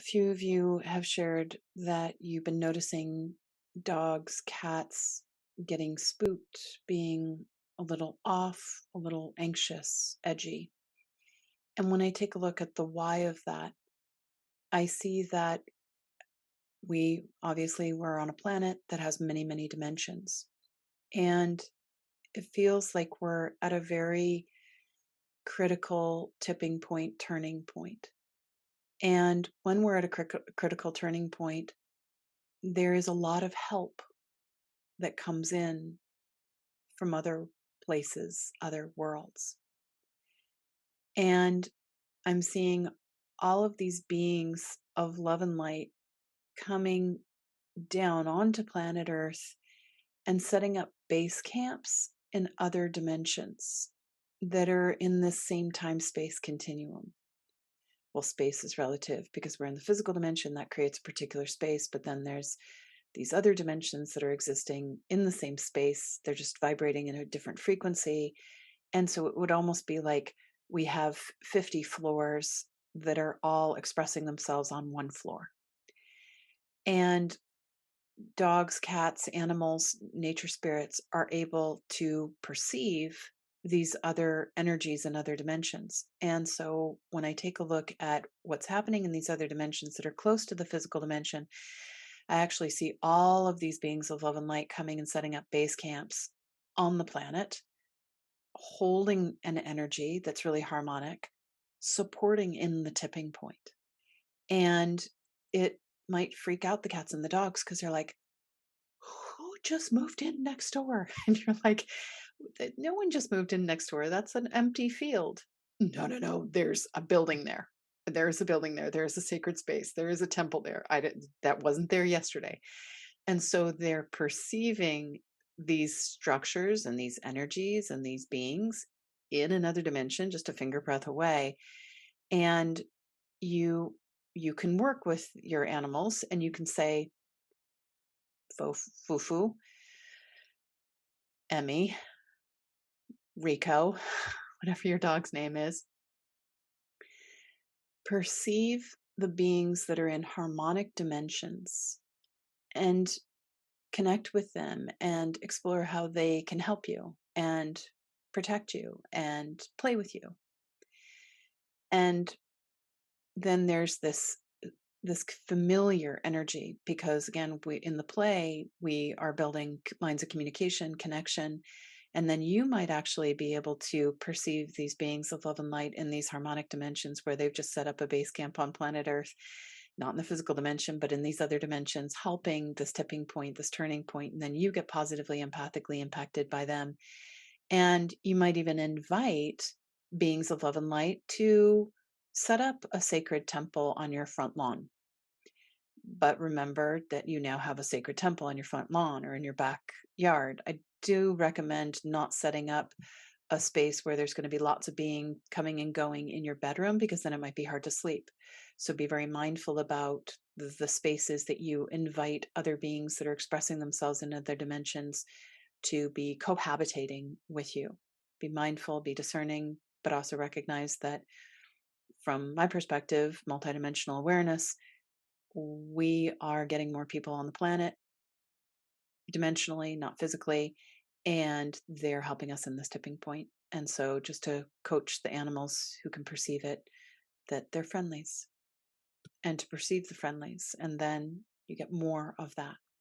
A few of you have shared that you've been noticing dogs, cats getting spooked, being a little off, a little anxious, edgy. And when I take a look at the why of that, I see that we obviously we're on a planet that has many, many dimensions. And it feels like we're at a very critical tipping point, turning point. And when we're at a critical turning point, there is a lot of help that comes in from other places, other worlds. And I'm seeing all of these beings of love and light coming down onto planet Earth and setting up base camps in other dimensions that are in this same time space continuum. Well, space is relative because we're in the physical dimension that creates a particular space, but then there's these other dimensions that are existing in the same space. They're just vibrating in a different frequency. And so it would almost be like we have 50 floors that are all expressing themselves on one floor. And dogs, cats, animals, nature spirits are able to perceive these other energies and other dimensions. And so when I take a look at what's happening in these other dimensions that are close to the physical dimension, I actually see all of these beings of love and light coming and setting up base camps on the planet, holding an energy that's really harmonic, supporting in the tipping point. And it might freak out the cats and the dogs because they're like, who just moved in next door? And you're like, no one just moved in next door. That's an empty field. No, no, no. There's a building there. There's a building there. There's a sacred space. There is a temple there. I didn't, that wasn't there yesterday. And so they're perceiving these structures and these energies and these beings in another dimension, just a finger breadth away. And you you can work with your animals and you can say, Fufu, Emmy, Rico, whatever your dog's name is, perceive the beings that are in harmonic dimensions and connect with them and explore how they can help you and protect you and play with you. And then there's this familiar energy because again we in the play we are building lines of communication connection, and then you might actually be able to perceive these beings of love and light in these harmonic dimensions where they've just set up a base camp on planet Earth, not in the physical dimension but in these other dimensions, helping this tipping point, this turning point, and then you get positively empathically impacted by them. And you might even invite beings of love and light to set up a sacred temple on your front lawn. But remember that you now have a sacred temple on your front lawn or in your backyard. I do recommend not setting up a space where there's going to be lots of being coming and going in your bedroom because then it might be hard to sleep. So be very mindful about the spaces that you invite other beings that are expressing themselves in other dimensions to be cohabitating with you. Be mindful, be discerning, but also recognize that from my perspective, multidimensional awareness, we are getting more people on the planet dimensionally, not physically, and they're helping us in this tipping point. And so just to coach the animals who can perceive it, that they're friendlies and to perceive the friendlies. And then you get more of that.